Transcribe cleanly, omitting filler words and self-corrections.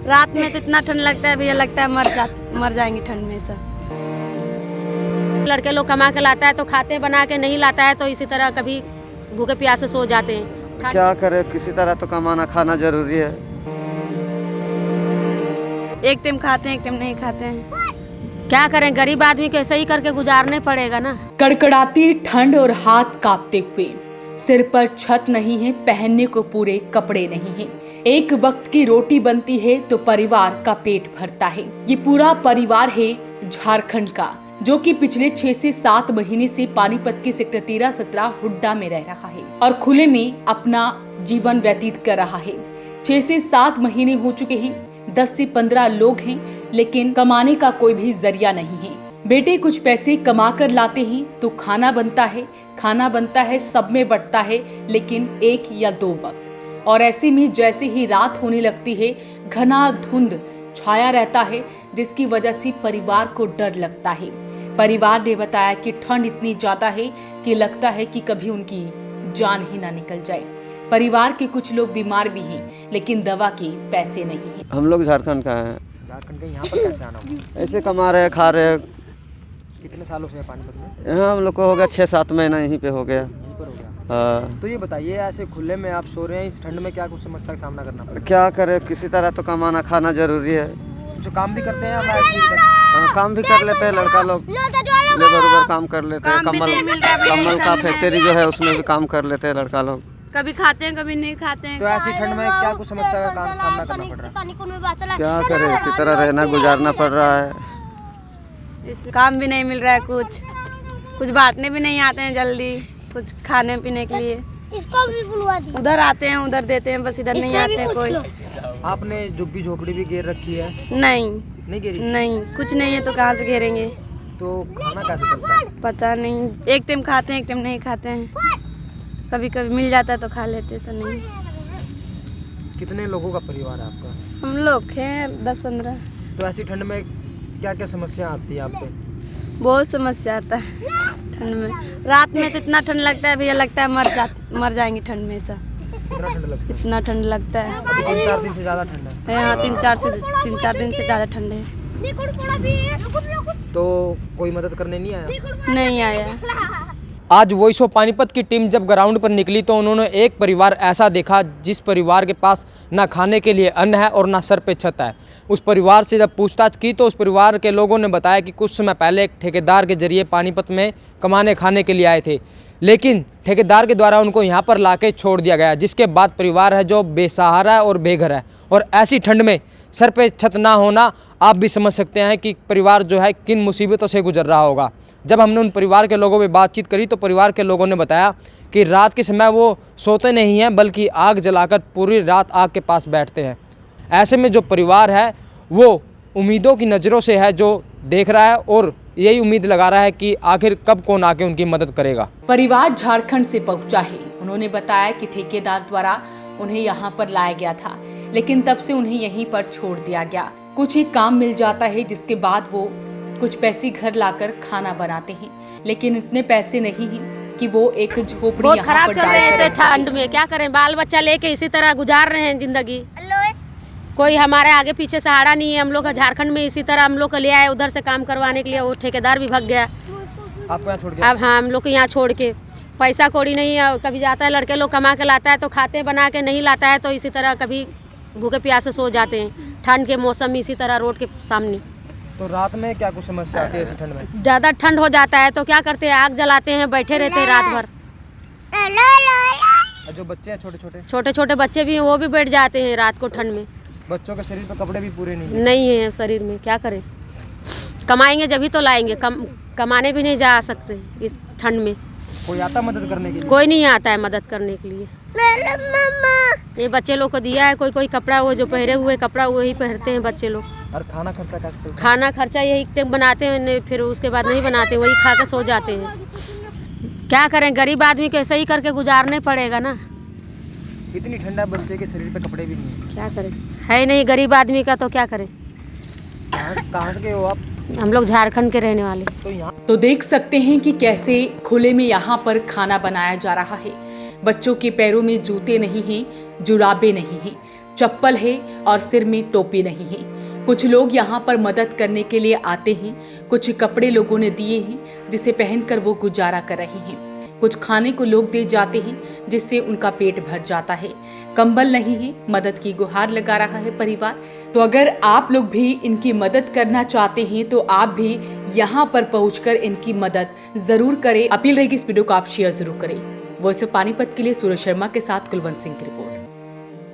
रात में तो इतना ठंड लगता है भैया, लगता है मर जाएंगे ठंड में सब। लड़के लोग कमा के लाता है तो खाते हैं, बना के नहीं लाता है तो इसी तरह कभी भूखे प्यासे सो जाते हैं। क्या करे, किसी तरह तो कमाना खाना जरूरी है। एक टाइम खाते हैं, एक टाइम नहीं खाते हैं। क्या करें, गरीब आदमी को ऐसे ही करके गुजारने पड़ेगा ना। कड़कड़ाती ठंड और हाथ कांपते हुए, सिर पर छत नहीं है, पहनने को पूरे कपड़े नहीं है, एक वक्त की रोटी बनती है तो परिवार का पेट भरता है। ये पूरा परिवार है झारखंड का, जो कि पिछले 6 से 7 महीने से पानीपत के सेक्टर 13-17 हुड्डा में रह रहा है और खुले में अपना जीवन व्यतीत कर रहा है। 6 से 7 महीने हो चुके हैं, 10 से 15 लोग हैं, लेकिन कमाने का कोई भी जरिया नहीं है। बेटे कुछ पैसे कमा कर लाते हैं तो खाना बनता है, सब में बंटता है, लेकिन 1 या 2 वक्त। और ऐसे में जैसे ही रात होने लगती है, घना धुंध छाया रहता है, जिसकी वजह से परिवार को डर लगता है। परिवार ने बताया कि ठंड इतनी ज्यादा है कि लगता है कि कभी उनकी जान ही ना निकल जाए। परिवार के कुछ लोग बीमार भी हैं, लेकिन दवा के पैसे नहीं हैं। हम लोग झारखंड का हैं। झारखंड के यहाँ पर कैसे आना हुआ? ऐसे कमा रहे खा रहे। कितने सालों से पानीपत में? यहाँ हम लोग को हो गया 6-7 महीना यहीं पे हो गया। यहीं पर हो गया। हाँ। तो ये बताइए, ऐसे खुले में आप सो रहे हैं, इस ठंड में क्या कुछ समस्या का सामना करना पड़ता क्या करे, किसी तरह तो कमाना खाना जरूरी है। है? जो काम भी करते हैं या ऐसे ही काम भी कर लेते हैं, लड़का लोग लेबर उबर काम कर लेते हैं। कम्बल का फैक्ट्री जो है उसमें भी काम कर लेते हैं लड़का लोग। कभी खाते हैं, कभी नहीं खाते हैं। तो ऐसी ठंड में क्या कुछ समस्या का सामना करना पड़ रहा है? क्या करे, इसी तरह रहना गुजारना पड़ रहा है। काम भी नहीं मिल रहा है, कुछ बांटने भी नहीं आते हैं जल्दी, कुछ खाने पीने के लिए। इसको भी बुलवा दी। उधर आते हैं, उधर देते हैं, बस इधर नहीं आते हैं कोई। आपने झुग्गी झोपड़ी भी घेर रखी है? नहीं घेरी? नहीं, कुछ नहीं है तो कहाँ से घेरेंगे। तो खाना कैसे चलता है? पता नहीं, एक टाइम खाते हैं, एक टाइम नहीं खाते हैं। कभी कभी मिल जाता है तो खा लेते, तो नहीं। कितने लोगों का परिवार है आपका? हम लोग हैं 10-15। तो ऐसी ठंड में क्या क्या समस्या आती है आप पे? बहुत समस्या आता है ठंड में। रात में तो इतना ठंड लगता है भैया, लगता है मर जाएंगे ठंड में सब। कितना ठंड लगता है? इतना ठंड लगता है। 3-4 दिन से ज़्यादा ठंड है? यहाँ 3-4 दिन से ज़्यादा ठंड है। तो कोई मदद करने नहीं आया? नहीं आया। आज वॉइस ऑफ पानीपत की टीम जब ग्राउंड पर निकली तो उन्होंने एक परिवार ऐसा देखा जिस परिवार के पास ना खाने के लिए अन्न है और ना सर पे छत है। उस परिवार से जब पूछताछ की तो उस परिवार के लोगों ने बताया कि कुछ समय पहले एक ठेकेदार के जरिए पानीपत में कमाने खाने के लिए आए थे, लेकिन ठेकेदार के द्वारा उनको यहाँ पर लाके छोड़ दिया गया, जिसके बाद परिवार है जो बेसहारा है और बेघर है। और ऐसी ठंड में सर पे छत ना होना, आप भी समझ सकते हैं कि परिवार जो है किन मुसीबतों से गुजर रहा होगा। जब हमने उन परिवार के लोगों से बातचीत करी तो परिवार के लोगों ने बताया कि रात के समय वो सोते नहीं हैं, बल्कि आग जलाकर पूरी रात आग के पास बैठते हैं। ऐसे में जो परिवार है वो उम्मीदों की नज़रों से है, जो देख रहा है और यही उम्मीद लगा रहा है कि आखिर कब कौन आके उनकी मदद करेगा। परिवार झारखंड से पहुंचा है। उन्होंने बताया कि ठेकेदार द्वारा उन्हें यहाँ पर लाया गया था, लेकिन तब से उन्हें यहीं पर छोड़ दिया गया। कुछ एक काम मिल जाता है, जिसके बाद वो कुछ पैसे घर लाकर खाना बनाते हैं, लेकिन इतने पैसे नहीं हैं कि वो एक झोपड़ी यहाँ पर डालकर ठंड में क्या करें, बाल बच्चा लेके इसी तरह गुजार रहे हैं जिंदगी। कोई हमारे आगे पीछे सहारा नहीं है। हम लोग झारखंड में इसी तरह हम लोग को ले आए उधर से काम करवाने के लिए, वो ठेकेदार भी भाग गया। आपको यहाँ छोड़ गया? अब हाँ, हम लोग को यहाँ छोड़ के, पैसा कौड़ी नहीं है। कभी जाता है, लड़के लोग कमा के लाता है तो खाते हैं, बना के नहीं लाता है तो इसी तरह कभी भूखे प्यासे सो जाते हैं ठंड के मौसम में, इसी तरह रोड के सामने। तो रात में क्या कुछ समस्या आती है ऐसी ठंड में? ज़्यादा ठंड हो जाता है तो क्या करते हैं, आग जलाते हैं, बैठे रहते हैं रात भर। जो बच्चे हैं छोटे छोटे बच्चे भी हैं, वो भी बैठ जाते हैं रात को ठंड में। बच्चों के शरीर पर कपड़े भी पूरे नहीं है शरीर में, क्या करें। कमाएंगे जब ही तो लाएंगे, कमाने भी नहीं जा सकते इस ठंड में। कोई आता मदद करने के लिए? कोई नहीं आता है मदद करने के लिए। ये बच्चे लोग को दिया है, कोई कपड़ा, वो जो पहरे हुए कपड़ा वही पहनते हैं बच्चे लोग। और खाना खर्चा कैसे चलता है? खाना खर्चा यही टाइम बनाते हैं, फिर उसके बाद नहीं बनाते, वही खा के सो जाते हैं। क्या करें, गरीब आदमी को ऐसे ही करके गुजारने पड़ेगा ना। इतनी ठंडा, बच्चे के शरीर पे कपड़े भी नहीं है, क्या करें, है नहीं गरीब आदमी का तो क्या करें। कहाँ से हो आप? हम लोग झारखंड के रहने वाले। तो देख सकते हैं कि कैसे खुले में यहाँ पर खाना बनाया जा रहा है। बच्चों के पैरों में जूते नहीं हैं, जुराबे नहीं हैं, चप्पल है और सिर में टोपी नहीं है। कुछ लोग यहाँ पर मदद करने के लिए आते हैं, कुछ कपड़े लोगों ने दिए हैं जिसे पहनकर वो गुजारा कर रहे हैं, कुछ खाने को लोग दे जाते हैं जिससे उनका पेट भर जाता है। कंबल नहीं है, मदद की गुहार लगा रहा है परिवार। तो अगर आप लोग भी इनकी मदद करना चाहते हैं तो आप भी यहाँ पर पहुंचकर इनकी मदद जरूर करें। अपील रहेगी इस वीडियो को आप शेयर जरूर करें। वॉइस ऑफ पानीपत के लिए सूरज शर्मा के साथ कुलवंत सिंह की रिपोर्ट।